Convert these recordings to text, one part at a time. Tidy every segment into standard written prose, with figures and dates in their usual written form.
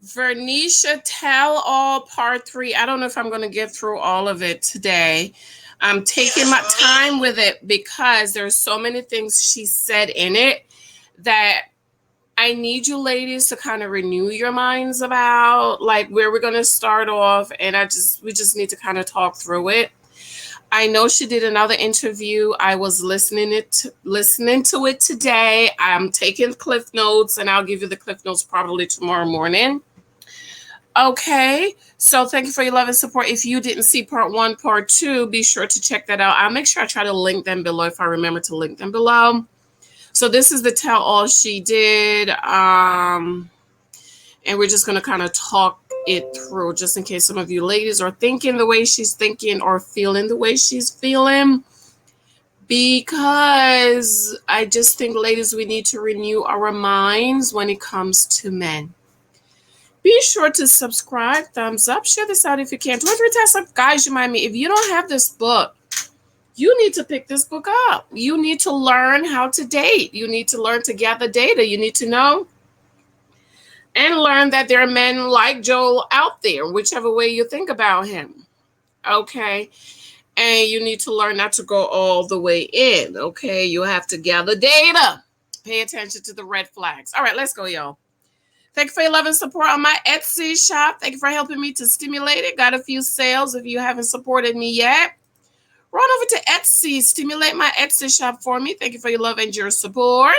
Vernisha Tell All Part 3. I don't know if I'm going to get through all of it today. I'm taking my time with it because there's so many things she said in it that I need you ladies to kind of renew your minds about, like, where we're going to start off, and we just need to kind of talk through it. I know she did another interview. I was listening to it today. I'm taking cliff notes, and I'll give you the cliff notes probably tomorrow morning. Okay, so thank you for your love and support. If you didn't see part 1, part 2, be sure to check that out. I'll make sure I try to link them below if I remember to link them below. So this is the tell all she did, and we're just going to kind of talk it through just in case some of you ladies are thinking the way she's thinking or feeling the way she's feeling, because I just think, ladies, we need to renew our minds when it comes to men. Be sure to subscribe, thumbs up, share this out if you can. 23 times up, guys, you mind me, if you don't have this book, you need to pick this book up. You need to learn how to date. You need to learn to gather data. You need to know and learn that there are men like Joel out there, whichever way you think about him. Okay? And you need to learn not to go all the way in. Okay? You have to gather data. Pay attention to the red flags. All right, let's go, y'all. Thank you for your love and support on my Etsy shop. Thank you for helping me to stimulate it. Got a few sales. If you haven't supported me yet, run over to Etsy. Stimulate my Etsy shop for me. Thank you for your love and your support.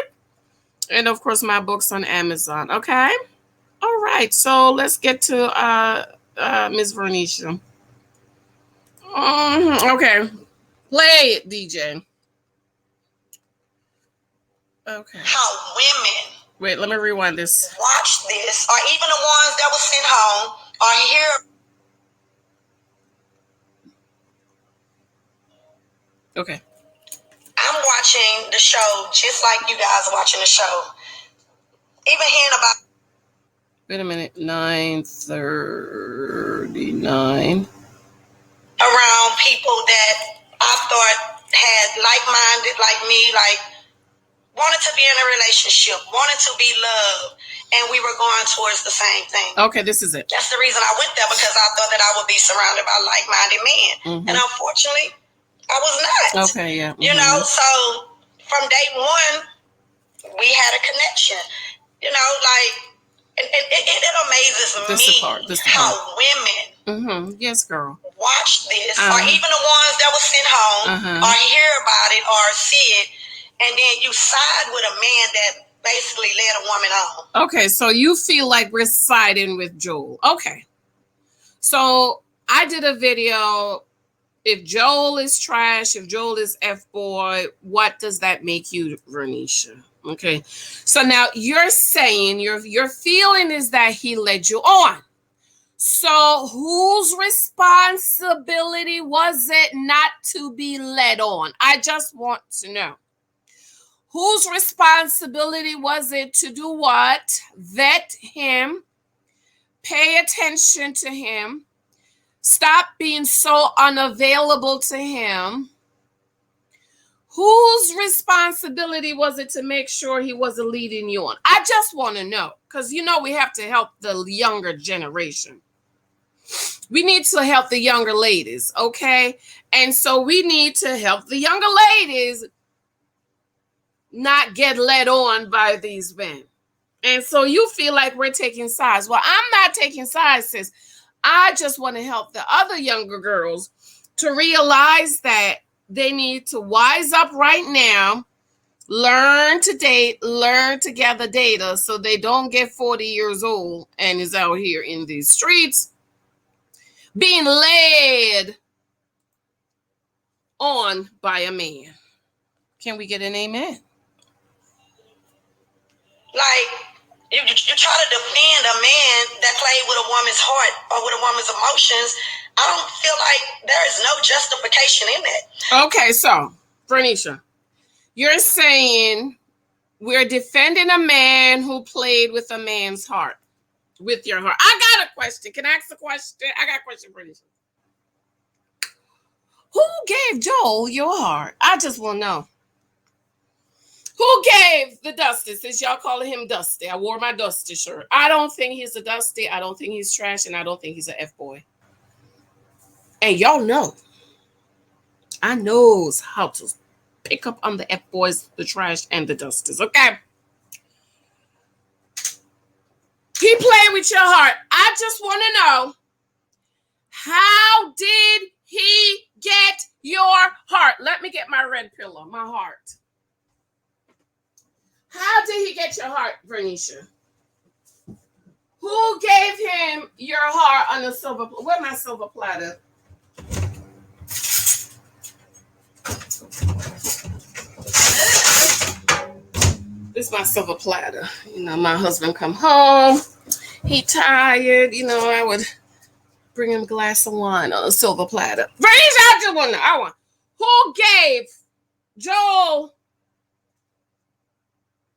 And, of course, my books on Amazon. Okay? All right. So let's get to Miss Vernisha. Okay. Play it, DJ. Okay. How women... Wait, let me rewind this. Watch this, or even the ones that were sent home, are here. Okay. I'm watching the show just like you guys are watching the show. Even hearing about... Wait a minute. 9:39. Around people that I thought had like-minded like me, like wanted to be in a relationship, wanted to be loved, and we were going towards the same thing. Okay, this is it. That's the reason I went there, because I thought that I would be surrounded by like-minded men. And unfortunately, I was not. Okay, yeah. You know, so from day one, we had a connection. You know, like, and it amazes me how women yes, girl. watch this, or even the ones that were sent home, or hear about it, or see it, and then you side with a man that basically led a woman on. Okay, so you feel like we're siding with Joel. Okay. So I did a video. If Joel is trash, if Joel is F-boy, what does that make you, Vernisha? Okay. So now you're saying your feeling is that he led you on. So whose responsibility was it not to be led on? I just want to know. Whose responsibility was it to do what? Vet him, pay attention to him, stop being so unavailable to him. Whose responsibility was it to make sure he wasn't leading you on? I just want to know, because, you know, we have to help the younger generation. We need to help the younger ladies, okay? And so we need to help the younger ladies not get led on by these men. And so you feel like we're taking sides. Well, I'm not taking sides, sis. I just want to help the other younger girls to realize that they need to wise up right now, learn to date, learn to gather data, so they don't get 40 years old and is out here in these streets being led on by a man. Can we get an amen? Like, you try to defend a man that played with a woman's heart or with a woman's emotions. I don't feel like there is no justification in that. Okay, so, Vernisha, you're saying we're defending a man who played with a man's heart, with your heart. I got a question. Can I ask a question? I got a question, Vernisha. Who gave Joel your heart? I just want to know. Who Who gave the Dusty? Since y'all calling him Dusty, I wore my Dusty shirt. I don't think he's a Dusty. I don't think he's trash, and I don't think he's an F-boy. And y'all know, I knows how to pick up on the F-boys, the trash, and the Dusties. Okay. He played with your heart. I just want to know, how did he get your heart? Let me get my red pillow, my heart. How did he get your heart, VERNEISHA? Who gave him your heart on a silver platter? Where's my silver platter? This is my silver platter. You know, my husband come home. He tired. You know, I would bring him a glass of wine on a silver platter. VERNEISHA, I just want to know. I want. Who gave Joel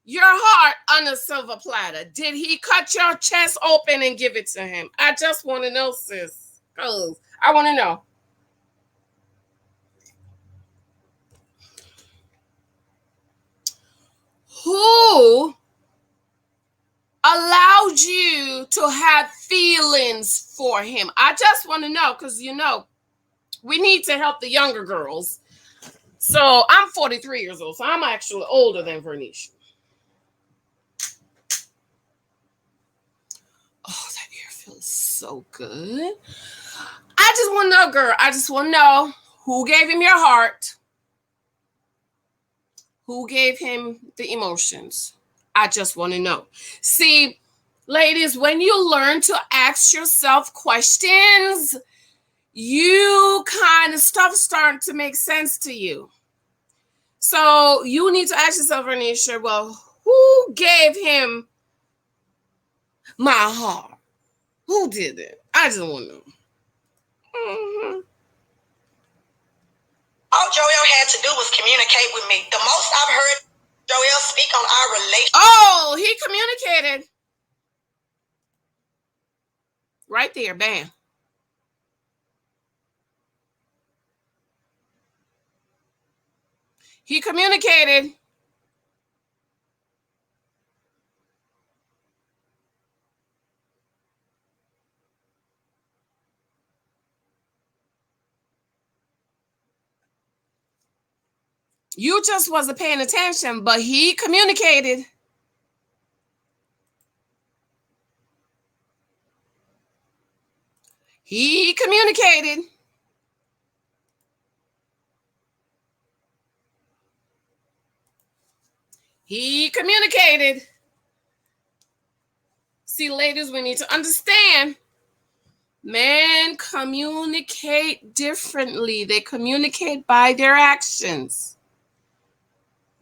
your heart on a silver platter? Did he cut your chest open and give it to him? I just want to know, sis. Cause I want to know. Who allowed you to have feelings for him? I just want to know, because, you know, we need to help the younger girls. So I'm 43 years old, so I'm actually older than VERNEISHA. Oh, that ear feels so good. I just want to know, girl. I just want to know, who gave him your heart? Who gave him the emotions? I just want to know. See, ladies, when you learn to ask yourself questions, you kind of stuff starting to make sense to you. So you need to ask yourself, VERNEISHA, well, who gave him my heart? Who did it? I just want to know. Mm-hmm. All Joel had to do was communicate with me. The most I've heard Joel speak on our relationship. Oh, he communicated. Right there, bam. He communicated. You just wasn't paying attention, but he communicated. He communicated. He communicated. See, ladies, we need to understand, men communicate differently. They communicate by their actions.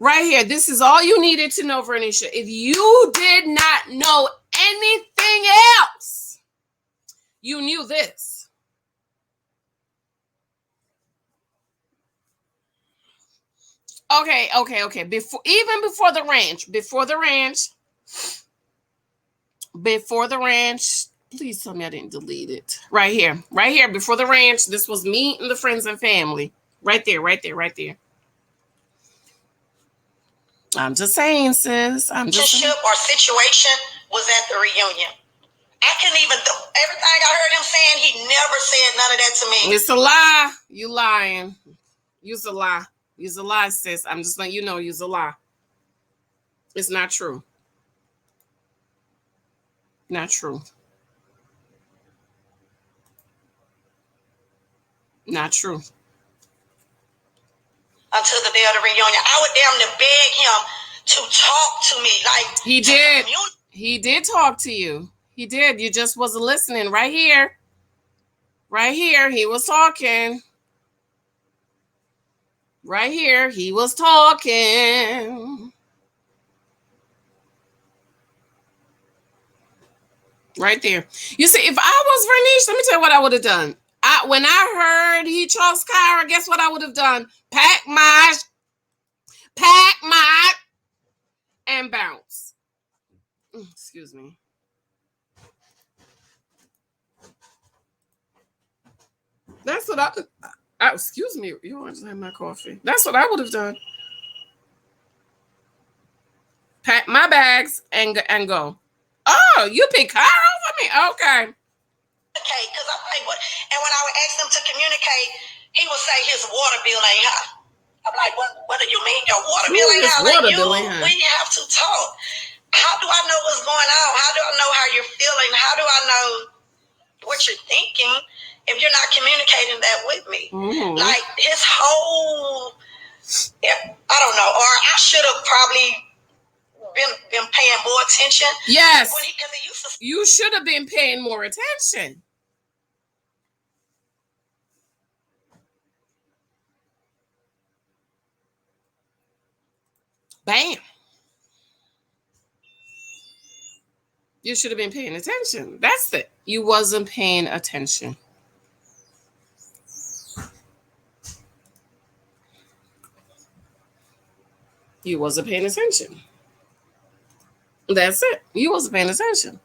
Right here, this is all you needed to know, VERNEISHA. If you did not know anything else, you knew this. Okay. Before the ranch, please tell me I didn't delete it. Right here, before the ranch, this was me and the friends and family. Right there. I'm just saying, sis. Relationship or situation was at the reunion. I couldn't even, everything I heard him saying, he never said none of that to me. It's a lie. You lying. You's a lie. You's a lie, sis. I'm just letting you know you's a lie. It's not true. Not true. Not true. Until the day of the reunion, I would damn near beg him to talk to me. Like, he did. He did talk to you. He did. You just wasn't listening. Right here. He was talking. Right here. He was talking. Right there. You see, if I was VERNEISHA, let me tell you what I would have done. When I heard he chose Kyra, guess what I would have done? Pack my, and bounce. Excuse me. That's what excuse me. You want to have my coffee? That's what I would have done. text and go. Oh, you pick her over me? Okay. Okay, because I'm like, what? And when I would ask him to communicate, he would say his water bill ain't high. I'm like, what do you mean your water bill ain't high? Like, we have to talk. How do I know what's going on? How do I know how you're feeling? How do I know what you're thinking if you're not communicating that with me? Mm-hmm. Like, his whole, I don't know, or I should have probably been paying more attention. Yes. You should have been paying more attention. Bam. You should have been paying attention. That's it. You wasn't paying attention. You wasn't paying attention. That's it. You wasn't paying attention.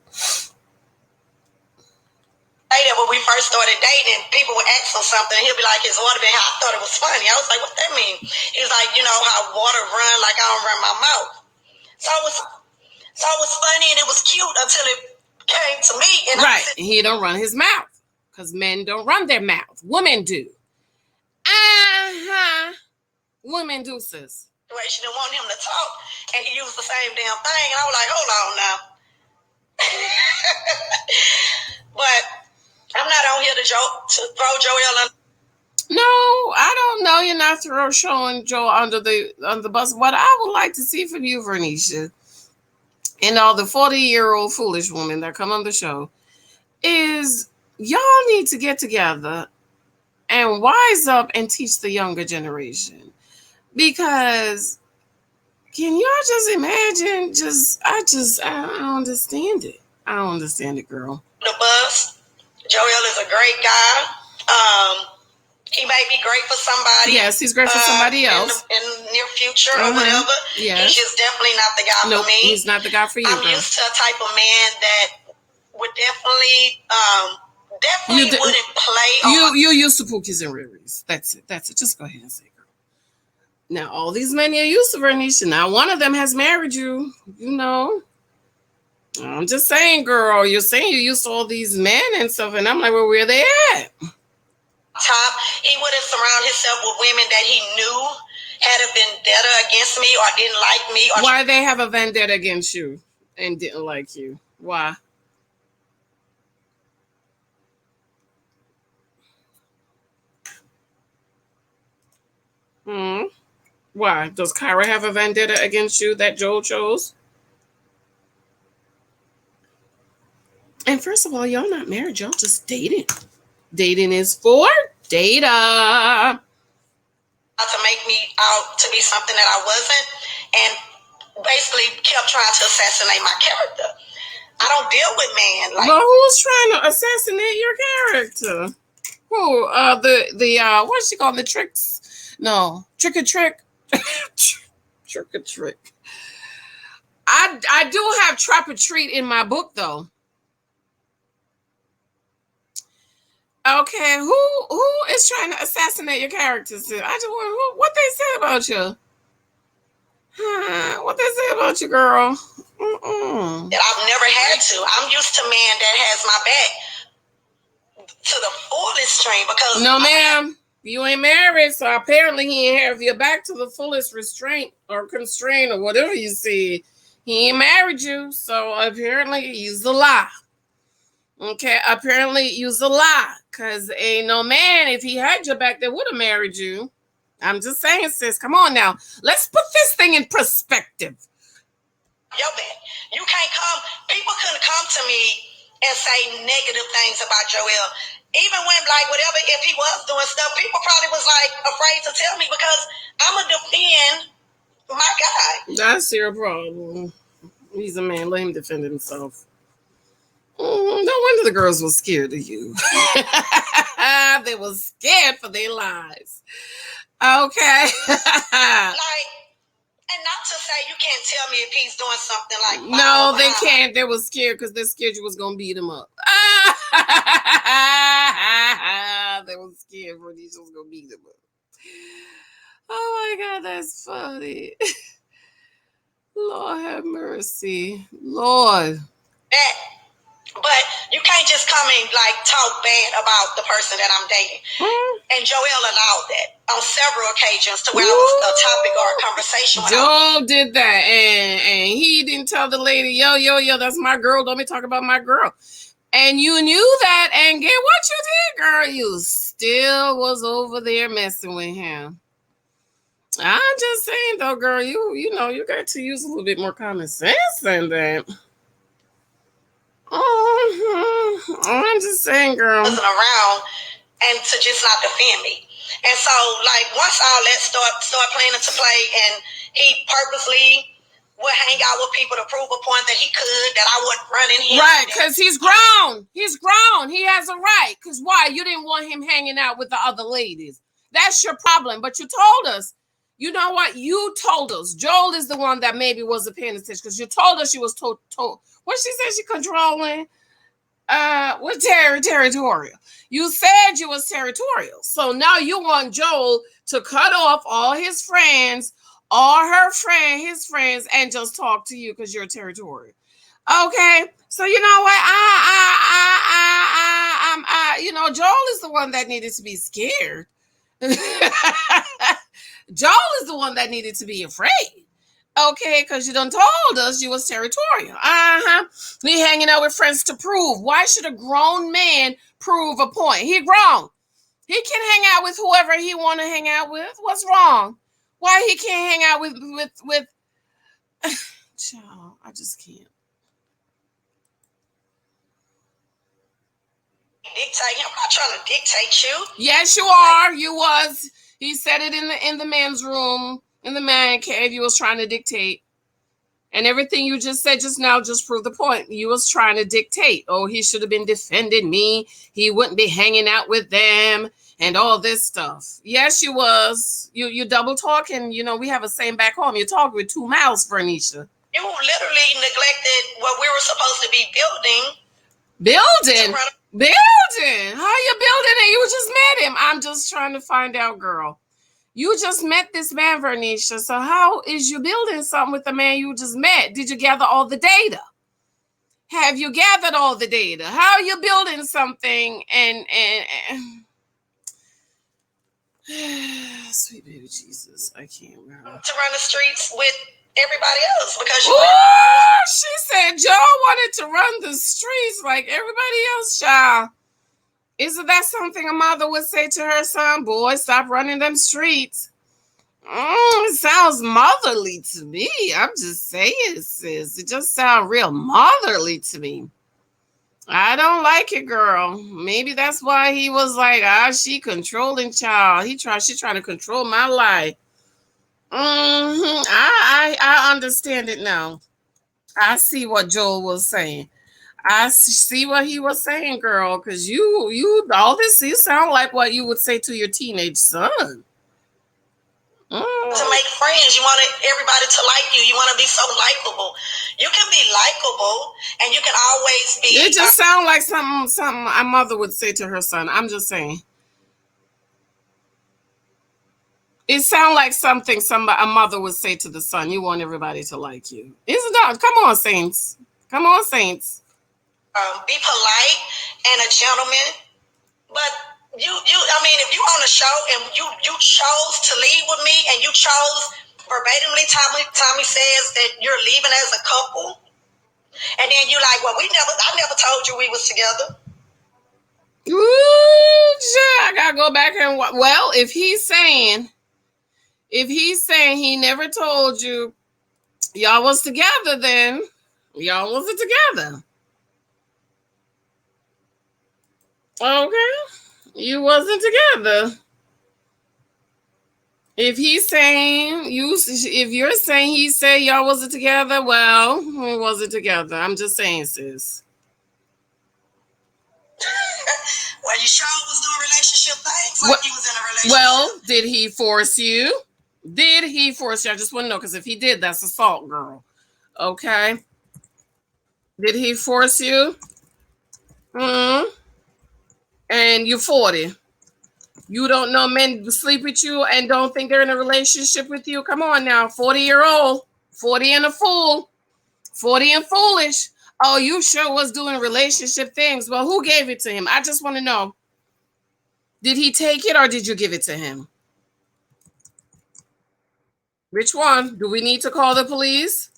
When we first started dating, people would ask him something, he'll be like, his water bill. I thought it was funny. I was like, what that mean? He was like, you know how water run like I don't run my mouth. So it was funny and it was cute until it came to me. And right. He don't run his mouth because men don't run their mouth. Women do. Women do, sis. She didn't want him to talk and he used the same damn thing. And I was like, hold on now. But I'm not on here to throw Joel under. No, I don't know. You're not throwing Joel under the bus. What I would like to see from you, VERNEISHA, and all the 40-year-old foolish women that come on the show, is y'all need to get together and wise up and teach the younger generation. Because can y'all just imagine? I don't understand it. I don't understand it, girl. The bus. Joel is a great guy. He may be great for somebody. Yes, he's great for somebody else. In the near future or whatever. Yes. He's just definitely not the guy for me. He's not the guy for you, I'm used to a type of man that would definitely wouldn't play. You used to Pookies and Riris. That's it. Just go ahead and say, girl. Now, all these men are used to VERNEISHA. Now, one of them has married you, you know. I'm just saying, girl, you're saying you used to all these men and stuff, and I'm like, well, where they at? Top, he would have surrounded himself with women that he knew had a vendetta against me or didn't like me. Why they have a vendetta against you and didn't like you? Why? Why? Does Kyra have a vendetta against you that Joel chose? And first of all, y'all not married. Y'all just dating. Dating is for data. To make me out to be something that I wasn't, and basically kept trying to assassinate my character. I don't deal with men. Well, who's trying to assassinate your character? Who? The what's she called? The tricks? No, trick or trick. Trick or trick. I do have trap or treat in my book though. Okay, who is trying to assassinate your characters? I just want what they say about you. What they say about you, girl? That I've never had to. I'm used to man that has my back to the fullest string because no, ma'am, you ain't married, so apparently he ain't have your back to the fullest restraint or constraint or whatever you see. He ain't married you, so apparently he's a lie. Okay, apparently you's a lie, because ain't no man, if he had your back, that would have married you. I'm just saying, sis, come on now. Let's put this thing in perspective. Yo, man, you can't come, people couldn't come to me and say negative things about Joel. Even when, like, whatever, if he was doing stuff, people probably was, like, afraid to tell me because I'm going to defend my guy. That's your problem. He's a man. Let him defend himself. No wonder the girls were scared of you. They were scared for their lives. Okay. Like, and not to say you can't tell me if he's doing something like no, they can't. They were scared because they're scared you was gonna beat him up. They were scared VERNEISHA was gonna beat him up. Oh my God, that's funny. Lord have mercy. Lord. That, but you can't just come and like talk bad about the person that I'm dating. And Joel allowed that on several occasions to where I was a topic or a conversation. Joel did that, and he didn't tell the lady, yo, that's my girl. Don't be talking about my girl. And you knew that, and get what you did, girl. You still was over there messing with him. I'm just saying, though, girl, you know, you got to use a little bit more common sense than that. I'm just saying, girl. Wasn't around, and to just not defend me. And so, like, once all that start playing into play, and he purposely would hang out with people to prove a point that he could, that I wasn't running him. Right, because he's grown. He's grown. He has a right. Because why? You didn't want him hanging out with the other ladies. That's your problem. But you told us. You know what? You told us. Joel is the one that maybe wasn't paying attention, because you told us she was told. What she said, she controlling? What territorial? You said you was territorial. So now you want Joel to cut off all his friends, his friends, and just talk to you because you're territorial. Okay. So you know what? You know, Joel is the one that needed to be scared. Joel is the one that needed to be afraid. Okay, because you done told us you was territorial. He hanging out with friends to prove. Why should a grown man prove a point? He grown. He can hang out with whoever he want to hang out with. What's wrong? Why he can't hang out with Child, I just can't. Dictate. I'm not trying to dictate you. Yes, you are. You was. He said it in the men's room. In the man cave, you was trying to dictate. And everything you just said just now just proved the point. You was trying to dictate. Oh, he should have been defending me. He wouldn't be hanging out with them and all this stuff. Yes, you was. You double talking. You know, we have a saying back home. You talk with two mouths, Vernisha. You literally neglected what we were supposed to be building. Building? Building? How you building it? You just met him. I'm just trying to find out, girl. You just met this man, Vernisha. So how is you building something with the man you just met? Did you gather all the data? Have you gathered all the data? How are you building something and sweet baby Jesus, I can't remember. To run the streets with everybody else because she said Joe wanted to run the streets like everybody else, child. Isn't that something a mother would say to her son? Boy, stop running them streets. It sounds motherly to me. I'm just saying, sis. It just sounds real motherly to me. I don't like it, girl. Maybe that's why he was like, she controlling child. She's trying to control my life. I understand it now. I see what Joel was saying. I see what he was saying, girl, because you all this, you sound like what you would say to your teenage son. To make friends, you want everybody to like you. You want to be so likable. You can be likable, and you can always be. It just sounds like something a mother would say to her son. I'm just saying. It sounds like something a mother would say to the son. You want everybody to like you. Isn't that? Come on, saints. Come on, saints. Be polite and a gentleman, but I mean, if you on a show and you chose to leave with me and you chose verbatimly, Tommy says that you're leaving as a couple, and then you like, well, I never told you we was together. Ooh, I gotta go back and well, if he's saying he never told you y'all was together, then y'all wasn't together. Okay, you wasn't together. If he's saying if you're saying he said y'all wasn't together, well, we wasn't together. I'm just saying, sis. Well, you sure was doing relationship things like you was in a relationship. Well, did he force you? Did he force you? I just want to know, because if he did, that's assault, girl. Okay. Did he force you? And you're 40. You don't know men sleep with you and don't think they're in a relationship with you. Come on now, 40-year-old. 40 and a fool. 40 and foolish. Oh, you sure was doing relationship things. Well, who gave it to him? I just want to know. Did he take it or did you give it to him? Which one? Do we need to call the police?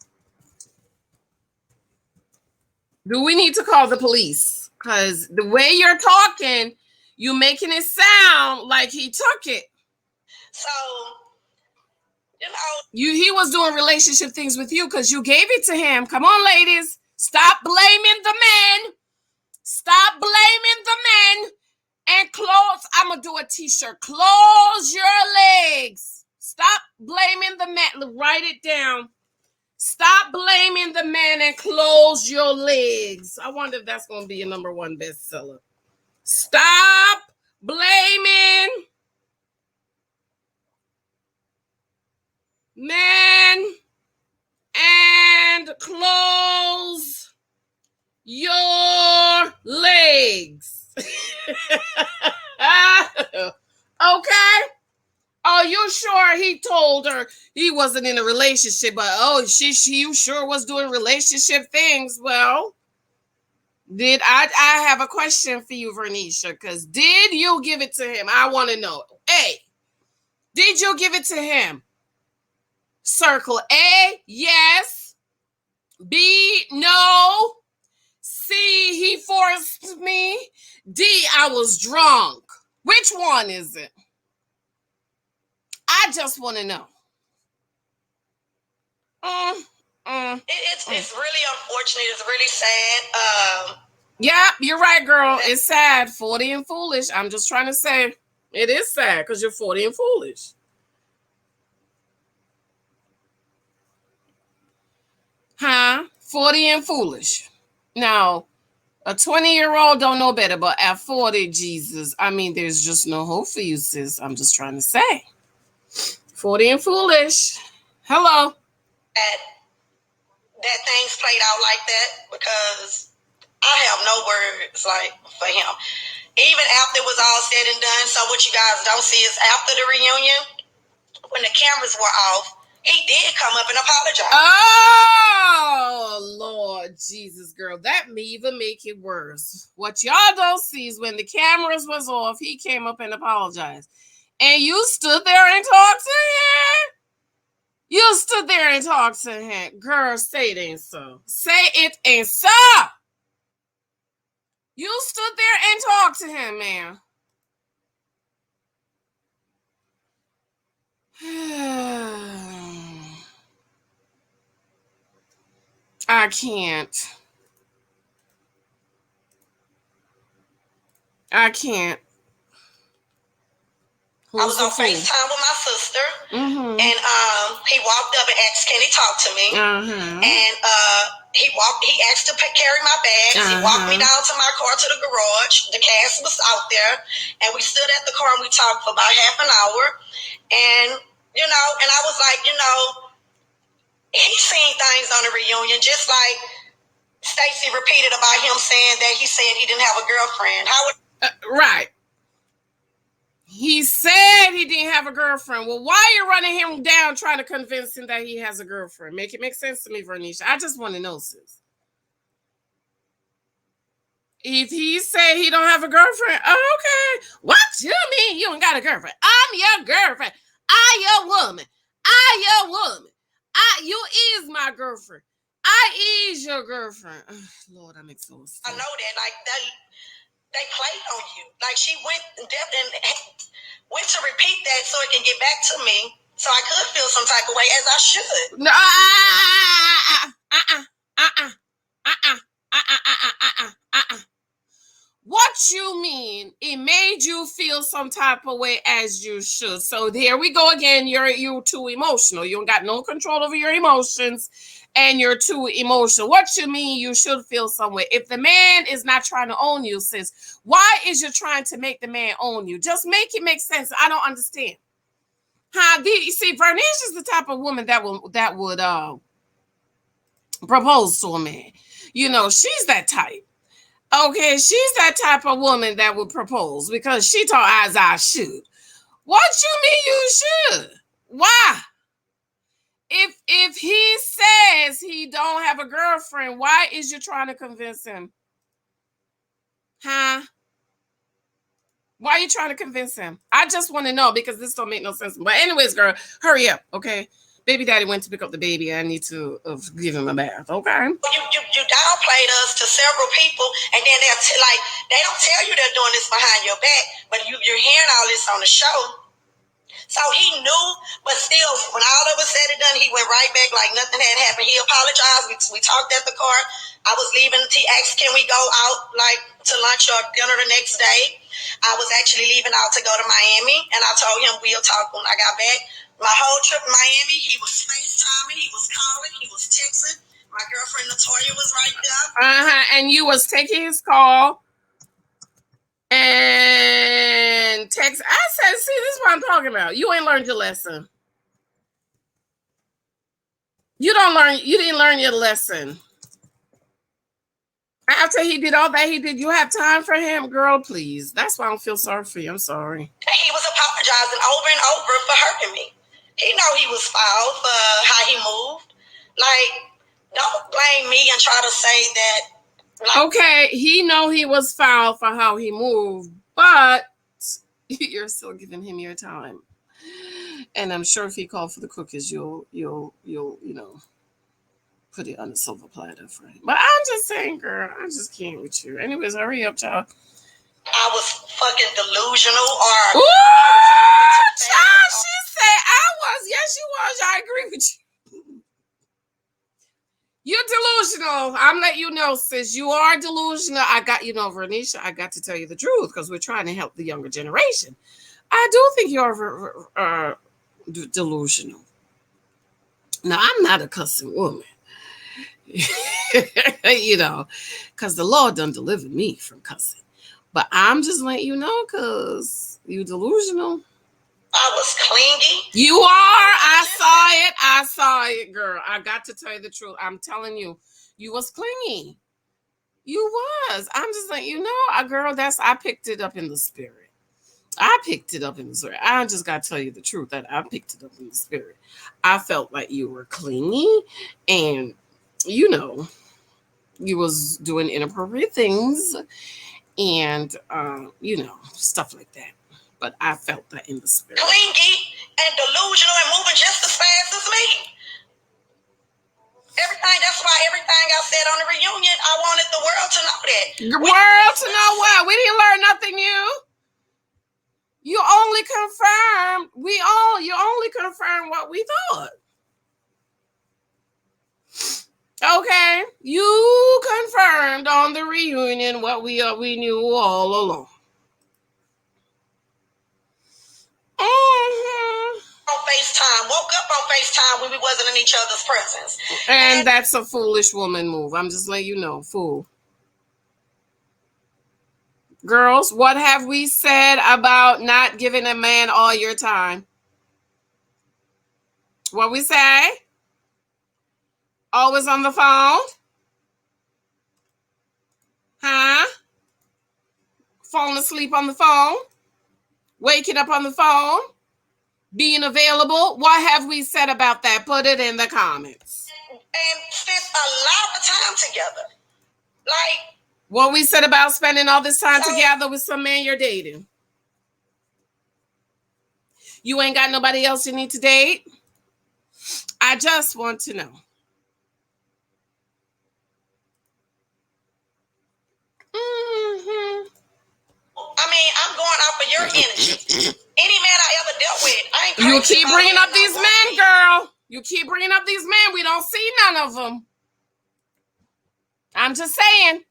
Do we need to call the police? Because the way you're talking, you making it sound like he took it. So, you know. He was doing relationship things with you because you gave it to him. Come on, ladies. Stop blaming the men. Stop blaming the men. And close. I'm going to do a t-shirt. Close your legs. Stop blaming the man. Write it down. Stop blaming the man and close your legs. I wonder if that's going to be a #1 bestseller. Stop blaming men and close your legs. Okay. Oh, you sure he told her he wasn't in a relationship, but you sure was doing relationship things? Well, did I have a question for you, VERNEISHA, because did you give it to him? I want to know. A, did you give it to him? Circle A, yes. B, no. C, he forced me. D, I was drunk. Which one is it? I just want to know. It's really unfortunate. It's really sad. Yeah, you're right, girl. It's sad. 40 and foolish. I'm just trying to say it is sad because you're 40 and foolish. Huh? 40 and foolish. Now, a 20-year-old don't know better, but at 40, Jesus, I mean, there's just no hope for you, sis. I'm just trying to say. 40 and foolish. Hello. That things played out like that because I have no words like for him. Even after it was all said and done, so what you guys don't see is after the reunion, when the cameras were off, he did come up and apologize. Oh, Lord Jesus, girl. That may even make it worse. What y'all don't see is when the cameras was off, he came up and apologized. And you stood there and talked to him? You stood there and talked to him. Girl, say it ain't so. Say it ain't so. You stood there and talked to him, man. I can't. I was on FaceTime with my sister, and he walked up and asked, "Can he talk to me?" And he asked to carry my bags. He walked me down to my car to the garage. The cast was out there, and we stood at the car and we talked for about half an hour. And and I was like, he seen things on the reunion, just like Stacey repeated about him saying that he said he didn't have a girlfriend. How would right? He said he didn't have a girlfriend. Well, why are you running him down trying to convince him that he has a girlfriend? Make it make sense to me, VERNEISHA. I just want to know, sis. If he said he don't have a girlfriend, okay. What you mean you don't got a girlfriend? I'm your girlfriend. I your woman. You is my girlfriend. I is your girlfriend. Oh, Lord, I'm exhausted. I know that, like that. They played on you. Like she went and to repeat that so it can get back to me, so I could feel some type of way, as I should. No, What you mean? It made you feel some type of way, as you should. So there we go again. You're too emotional. You don't got no control over your emotions. And you're too emotional. What you mean you should feel some way? If the man is not trying to own you, sis, why is you trying to make the man own you? Just make it make sense. I don't understand. You see, VERNEISHA is the type of woman that would propose to a man. She's that type. Okay, she's that type of woman that would propose because she thought as I should. What you mean you should? Why? if he says he don't have a girlfriend, why is you trying to convince him? Huh? Why are you trying to convince him? I just want to know because this don't make no sense. But anyways, girl, hurry up, okay? Baby daddy went to pick up the baby. I need to give him a bath, okay? You downplayed us to several people, and then they don't tell you they're doing this behind your back, but you're hearing all this on the show. So he knew, but still, when all of us said and done, he went right back like nothing had happened. He apologized. We talked at the car. I was leaving. He asked, can we go out like to lunch or dinner the next day? I was actually leaving out to go to Miami, and I told him we'll talk when I got back. My whole trip in Miami, he was FaceTiming, he was calling, he was texting. My girlfriend Latoya was right there. And you was taking his call and text. I said, see, this is what I'm talking about. You ain't learned your lesson. You didn't learn your lesson. After he did all that he did, you have time for him? Girl, please. That's why I don't feel sorry for you. I'm sorry. He was apologizing over and over for hurting me. He know he was foul for how he moved. Like, don't blame me and try to say that. Like, okay, he know he was foul for how he moved, but you're still giving him your time. And I'm sure if he called for the cookies, you'll put it on a silver platter for him. But I'm just saying, girl, I just can't with you. Anyways, hurry up, child. I was fucking delusional or... Ooh, child, she said I was. Yes, you was. I agree with you. You're delusional. I'm letting you know, sis. You are delusional. Verneisha, I got to tell you the truth because we're trying to help the younger generation. I do think you're delusional. Now, I'm not a cussing woman. Because the Lord done delivered me from cussing. But I'm just letting you know because you delusional. I was clingy. You are. I saw it, girl. I got to tell you the truth. I'm telling you, you was clingy. You was. I'm just letting you know, girl, I picked it up in the spirit. I just got to tell you the truth that I picked it up in the spirit. I felt like you were clingy and, you was doing inappropriate things and, stuff like that. But I felt that in the spirit. Clingy and delusional and moving just as fast as me. That's why everything I said on the reunion, I wanted the world to know that. The world to know what? We didn't learn nothing new. You only confirmed what we thought. Okay, you confirmed on the reunion what we knew all along. On FaceTime, woke up on FaceTime when we wasn't in each other's presence. And that's a foolish woman move. I'm just letting you know, fool. Girls, what have we said about not giving a man all your time? What we say? Always on the phone? Huh? Falling asleep on the phone? Waking up on the phone? Being available? What have we said about that? Put it in the comments. And spent a lot of time together. Like, what we said about spending all this time together with some man you're dating. You ain't got nobody else you need to date? I just want to know. I'm going off of your energy. Any man I ever dealt with, I ain't. You keep bringing up these men, girl. You keep bringing up these men. We don't see none of them. I'm just saying.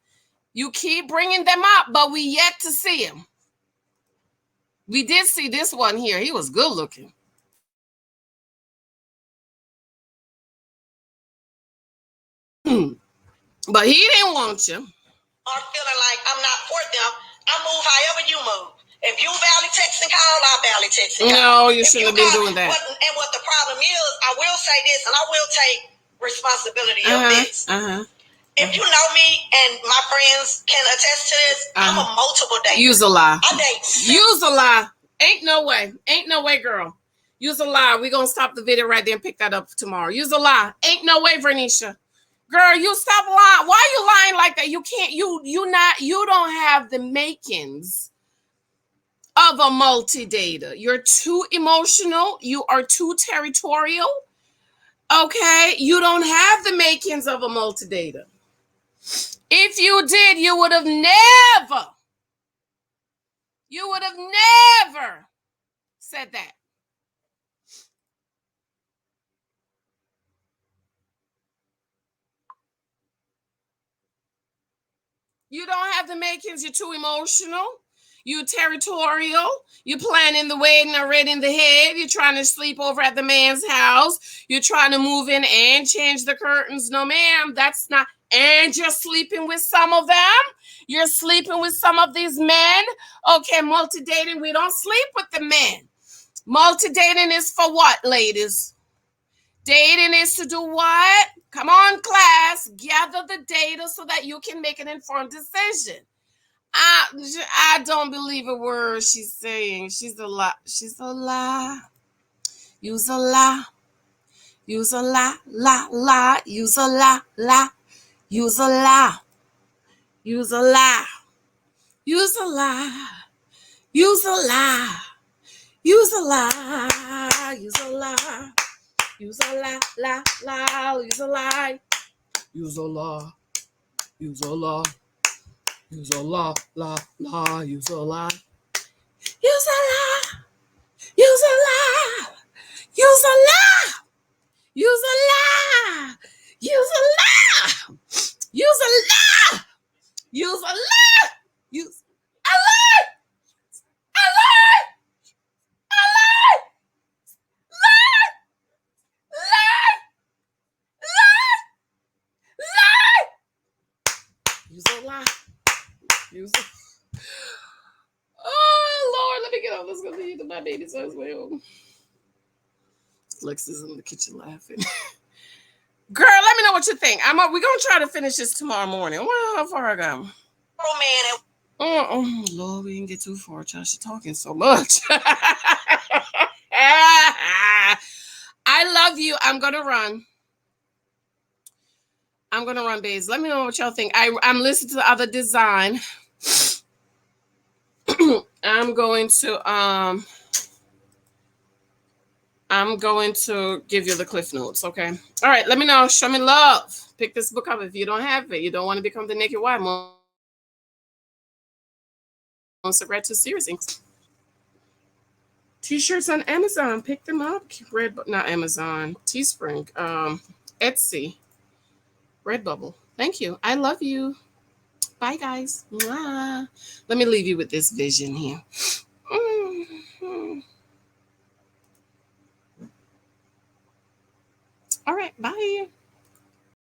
You keep bringing them up, but we yet to see him. We did see this one here. He was good looking. But he didn't want you. I'm feeling like I'm not for them. I move however you move. If you valley text and call, I'll valley text and call. No, you shouldn't have been doing that. And what the problem is, I will say this, and I will take responsibility of this. If you know me and my friends can attest to this, I'm a multiple dater. Use a lie. I date. Use a lie. Ain't no way. Ain't no way, girl. Use a lie. We're going to stop the video right there and pick that up tomorrow. Use a lie. Ain't no way, Vernisha. Girl, you stop lying. Why are you lying like that? You can't, you don't have the makings of a multi-dater. You're too emotional. You are too territorial. Okay? You don't have the makings of a multi-dater. If you did, you would have never said that. You don't have the makings. You're too emotional. You're territorial. You're planning the wedding already in the head. You're trying to sleep over at the man's house. You're trying to move in and change the curtains. No, ma'am, that's not. And you're sleeping with some of them. You're sleeping with some of these men. Okay, multi-dating. We don't sleep with the men. Multi-dating is for what, ladies? Dating is to do what? Come on, class. Gather the data so that you can make an informed decision. I don't believe a word she's saying. She's a lie. She's a lie. Use a lie. Use a lie. Lie. Use a lie. Lie. Use a lie. Use a lie. Use a lie. Use a lie. Use a lie. Use a lie. Use a lie. Lie. Lie. Use a lie. Use a lie. Use a lie. Use a lie. Lie. Lie. Use a lie. Use a lie. Use a lie. Use a lie. Use a lie. Use a lie. Use a lie. Use a lie. Use a lie. A lie. A lie. Lie. Lie. Lie. Lie. Use a lie. Use a. Oh Lord, let me get up. Let's go see to my baby's as well. Lex is in the kitchen laughing. Girl, let me know what you think. We're gonna try to finish this tomorrow morning. Well, how far I got? Oh man. Oh Lord, we didn't get too far, child. She's talking so much. I love you. I'm gonna run, babes. Let me know what y'all think. I'm listening to the other design. I'm going to give you the cliff notes, okay? All right, let me know. Show me love. Pick this book up if you don't have it. You don't want to become the naked wife. Most regret to serious inks. T-shirts on Amazon. Pick them up. Not Amazon. Teespring. Etsy. Redbubble. Thank you. I love you. Bye, guys. Mwah. Let me leave you with this vision here. All right. Bye.